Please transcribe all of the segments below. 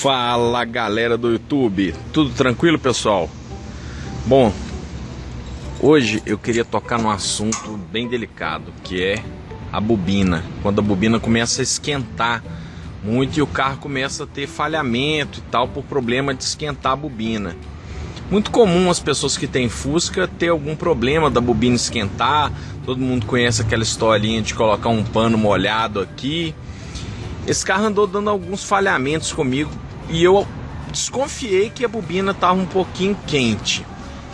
Fala galera do YouTube, tudo tranquilo pessoal? Bom, hoje eu queria tocar num assunto bem delicado, que é a bobina. Quando a bobina começa a esquentar muito e o carro começa a ter falhamento e tal por problema de esquentar a bobina. Muito comum as pessoas que têm Fusca ter algum problema da bobina esquentar. Todo mundo conhece aquela historinha de colocar um pano molhado aqui. Esse carro andou dando alguns falhamentos comigo e eu desconfiei que a bobina estava um pouquinho quente.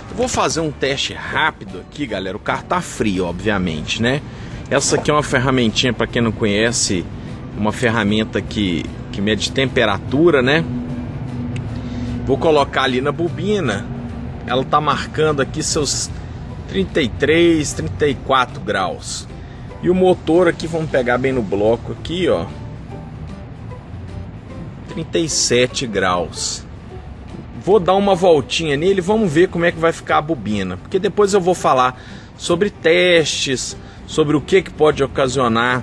Eu vou fazer um teste rápido aqui, galera. O carro tá frio, obviamente, né? Essa aqui é uma ferramentinha, para quem não conhece, uma ferramenta que mede temperatura, né? Vou colocar ali na bobina. Ela tá marcando aqui seus 33, 34 graus. E o motor aqui, vamos pegar bem no bloco aqui, ó, 37 graus. Vou dar uma voltinha nele, vamos ver como é que vai ficar a bobina, porque depois eu vou falar sobre testes, sobre o que pode ocasionar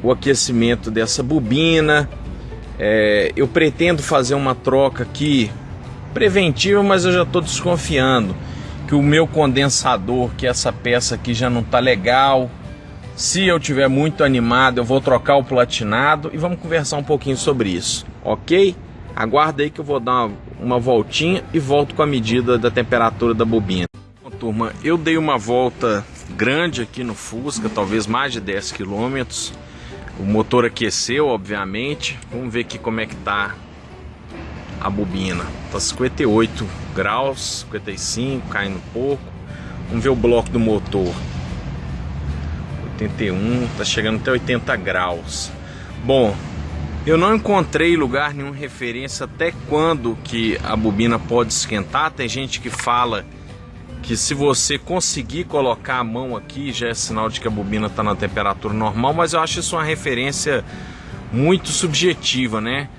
o aquecimento dessa bobina. Eu pretendo fazer uma troca aqui preventiva, mas eu já estou desconfiando que o meu condensador, que essa peça aqui já não está legal. Se eu tiver muito animado, eu vou trocar o platinado e vamos conversar um pouquinho sobre isso, ok? Aguarda aí que eu vou dar uma voltinha e volto com a medida da temperatura da bobina. Bom, turma, eu dei uma volta grande aqui no Fusca, talvez mais de 10 km. O motor aqueceu, obviamente. Vamos ver aqui como é que tá a bobina. Tá 58 graus, 55, caindo um pouco. Vamos ver o bloco do motor. 81, tá chegando até 80 graus. Bom, eu não encontrei lugar nenhum referência até quando que a bobina pode esquentar. Tem gente que fala que se você conseguir colocar a mão aqui já é sinal de que a bobina está na temperatura normal, mas eu acho isso uma referência muito subjetiva, né?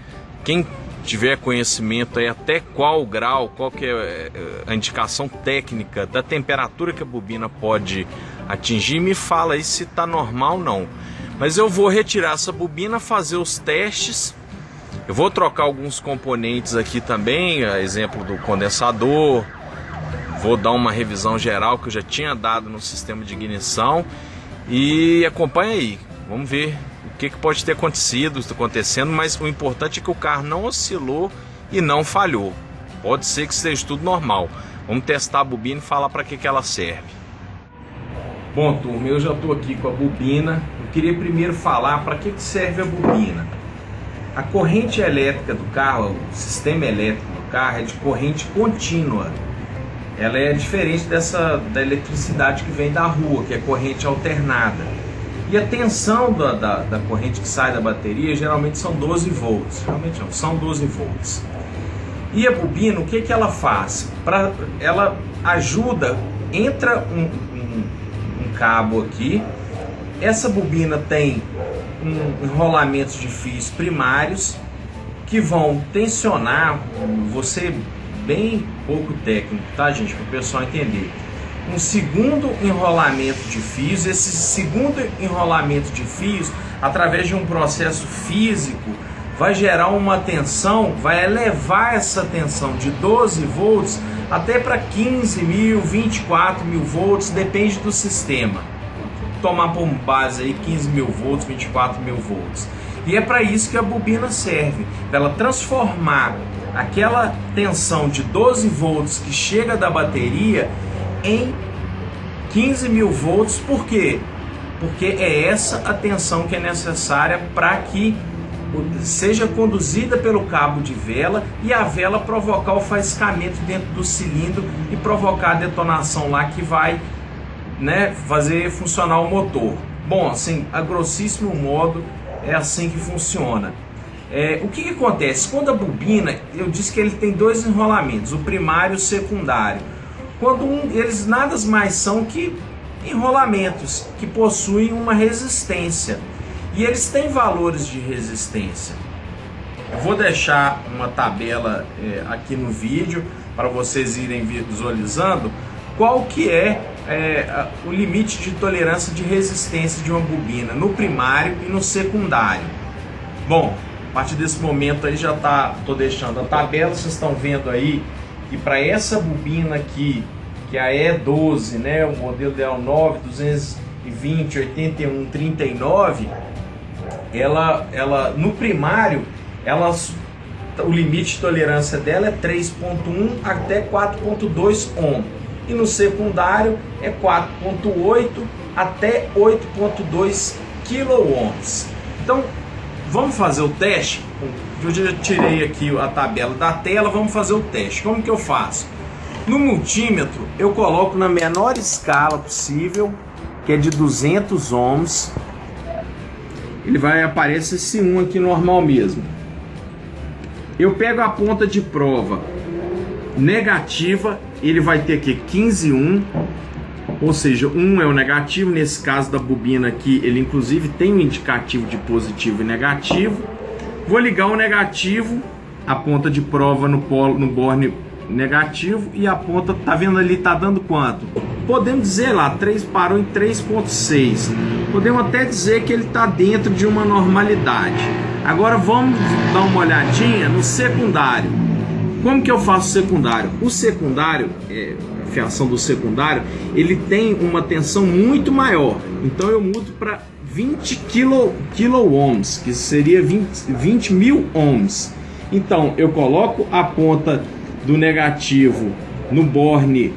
Quem tiver conhecimento aí até qual grau, qual que é a indicação técnica da temperatura que a bobina pode atingir, me fala aí se está normal ou não. Mas eu vou retirar essa bobina, fazer os testes. Eu vou trocar alguns componentes aqui também, a exemplo do condensador. Vou dar uma revisão geral que eu já tinha dado no sistema de ignição. E acompanha aí, vamos ver o que pode ter acontecido, está acontecendo. Mas o importante é que o carro não oscilou e não falhou. Pode ser que esteja tudo normal. Vamos testar a bobina e falar para que ela serve. Bom, turma, eu já estou aqui com a bobina. Eu queria primeiro falar para que serve a bobina. A corrente elétrica do carro, o sistema elétrico do carro é de corrente contínua. Ela é diferente da eletricidade que vem da rua, que é corrente alternada. E a tensão da corrente que sai da bateria geralmente são 12 volts. Geralmente não, são 12 volts. E a bobina, o que ela faz? Ela ajuda, entra um cabo aqui. Essa bobina tem enrolamentos de fios primários que vão tensionar, você bem pouco técnico, tá gente, para o pessoal entender, um segundo enrolamento de fios. Esse segundo enrolamento de fios, através de um processo físico, vai gerar uma tensão, vai elevar essa tensão de 12 volts até para 15 mil, 24 mil volts, depende do sistema. Tomar por base aí 15 mil volts, 24 mil volts. E é para isso que a bobina serve, para ela transformar aquela tensão de 12 volts que chega da bateria em 15 mil volts. Por quê? Porque é essa a tensão que é necessária para que seja conduzida pelo cabo de vela e a vela provocar o faiscamento dentro do cilindro e provocar a detonação lá que vai, né, fazer funcionar o motor. Bom, assim, a grossíssimo modo é assim que funciona. O que acontece? Quando a bobina, eu disse que ele tem dois enrolamentos, o primário e o secundário. Quando eles nada mais são que enrolamentos que possuem uma resistência. E eles têm valores de resistência. Eu vou deixar uma tabela aqui no vídeo para vocês irem visualizando qual que é o limite de tolerância de resistência de uma bobina no primário e no secundário. Bom, A partir desse momento aí já tô deixando a tabela, vocês estão vendo aí que para essa bobina aqui, que é a E12, né, o modelo DL9 220 81 39, ela no primário, o limite de tolerância dela é 3.1 até 4.2 ohm, e no secundário é 4.8 até 8.2 kΩ. Então vamos fazer o teste. Eu já tirei aqui a tabela da tela, vamos fazer o teste. Como que eu faço? No multímetro eu coloco na menor escala possível, que é de 200 ohms. Ele vai aparecer esse 1 aqui normal mesmo. Eu pego a ponta de prova negativa, ele vai ter aqui 15 ohm, ou seja, 1 é o negativo. Nesse caso da bobina aqui, ele inclusive tem um indicativo de positivo e negativo. Vou ligar o negativo, a ponta de prova no borne negativo, e a ponta, tá vendo ali, tá dando quanto? Podemos dizer lá, parou em 3.6. Podemos até dizer que ele está dentro de uma normalidade. Agora vamos dar uma olhadinha no secundário. Como que eu faço o secundário? O secundário, a fiação do secundário, ele tem uma tensão muito maior. Então eu mudo para 20 kΩ, que seria 20 mil ohms. Então eu coloco a ponta do negativo no borne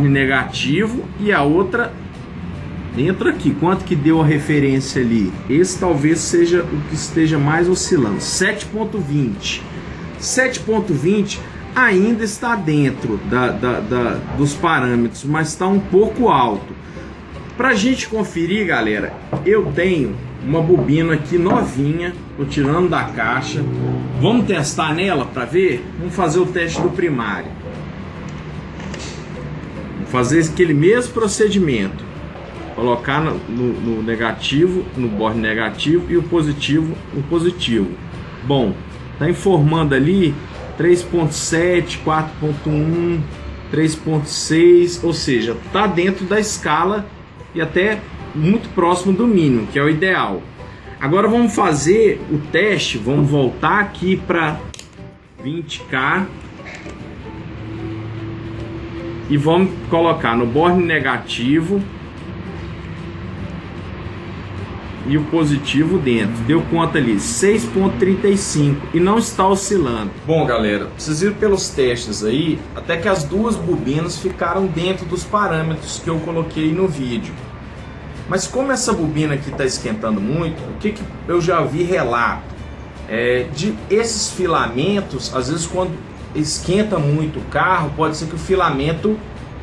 negativo, e a outra entra aqui. Quanto que deu a referência ali? Esse talvez seja o que esteja mais oscilando, 7.20. 7.20 ainda está dentro dos parâmetros, mas está um pouco alto. Para a gente conferir, galera, eu tenho uma bobina aqui novinha, tô tirando da caixa. Vamos testar nela para ver? Vamos fazer o teste do primário. Vamos fazer aquele mesmo procedimento. Colocar no negativo, no borne negativo, e o positivo no positivo. Bom, tá informando ali 3.7, 4.1, 3.6, ou seja, tá dentro da escala e até muito próximo do mínimo, que é o ideal. Agora vamos fazer o teste, vamos voltar aqui para 20K e vamos colocar no borne negativo e o positivo dentro. Deu conta ali, 6.35, e não está oscilando. Bom, galera, vocês viram pelos testes aí, até que as duas bobinas ficaram dentro dos parâmetros que eu coloquei no vídeo. Mas como essa bobina aqui está esquentando muito, o que eu já vi relato? De esses filamentos, às vezes quando esquenta muito o carro, pode ser que o filamento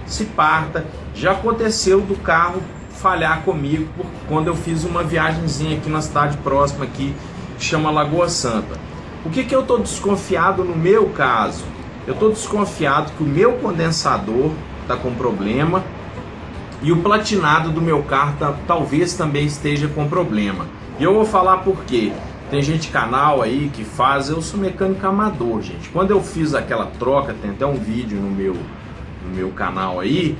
se parta. Já aconteceu do carro falhar comigo quando eu fiz uma viagemzinha aqui na cidade próxima aqui, que chama Lagoa Santa. O que eu estou desconfiado no meu caso? Eu estou desconfiado que o meu condensador está com problema, e o platinado do meu carro talvez também esteja com problema. E eu vou falar por quê. Tem gente canal aí que faz, eu sou mecânico amador, gente. Quando eu fiz aquela troca, tem até um vídeo no meu canal aí,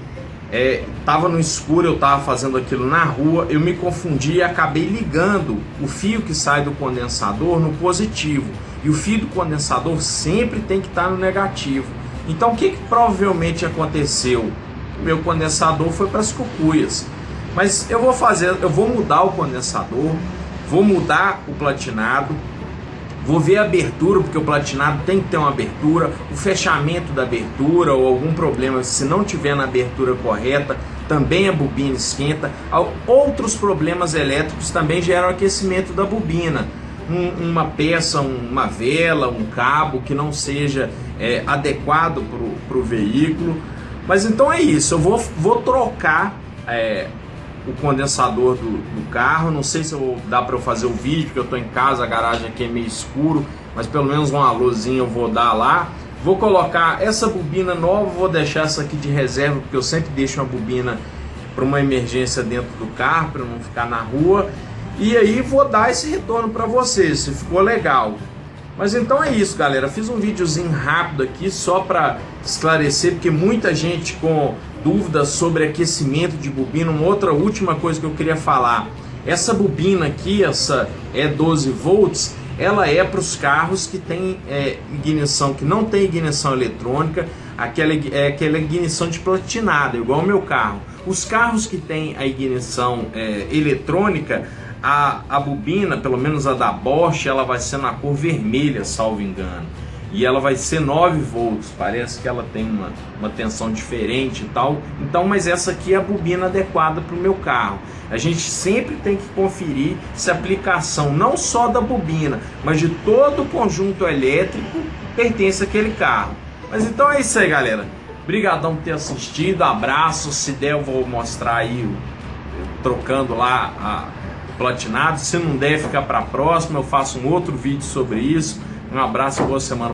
tava no escuro, eu tava fazendo aquilo na rua, eu me confundi e acabei ligando o fio que sai do condensador no positivo, e o fio do condensador sempre tem que estar no negativo. Então o que provavelmente aconteceu? Meu condensador foi para as cucuias. Mas eu vou mudar o condensador, vou mudar o platinado, vou ver a abertura, porque o platinado tem que ter uma abertura, o fechamento da abertura ou algum problema, se não tiver na abertura correta, também a bobina esquenta. Outros problemas elétricos também geram aquecimento da bobina. Uma peça, uma vela, um cabo que não seja adequado para o veículo. Mas então é isso, eu vou trocar o condensador do carro. Não sei se dá para eu fazer o vídeo, porque eu estou em casa, a garagem aqui é meio escuro, mas pelo menos uma luzinha eu vou dar lá. Vou colocar essa bobina nova, vou deixar essa aqui de reserva, porque eu sempre deixo uma bobina para uma emergência dentro do carro, para não ficar na rua. E aí vou dar esse retorno para vocês, se ficou legal. Mas então é isso, galera, fiz um videozinho rápido aqui só para esclarecer, porque muita gente com dúvidas sobre aquecimento de bobina. Uma outra última coisa que eu queria falar, Essa bobina aqui, essa E12 volts, ela é para os carros que tem ignição, que não tem ignição eletrônica, aquela ignição de platinada, igual o meu carro. Os carros que tem a ignição eletrônica, a bobina, pelo menos a da Bosch, ela vai ser na cor vermelha, salvo engano. E ela vai ser 9 volts, parece que ela tem uma tensão diferente e tal. Então, mas essa aqui é a bobina adequada para o meu carro. A gente sempre tem que conferir se a aplicação não só da bobina, mas de todo o conjunto elétrico pertence àquele carro. Mas então é isso aí, galera. Obrigadão por ter assistido, abraço. Se der eu vou mostrar aí trocando lá a platinado. Se não der, fica para a próxima, eu faço um outro vídeo sobre isso. Um abraço e boa semana.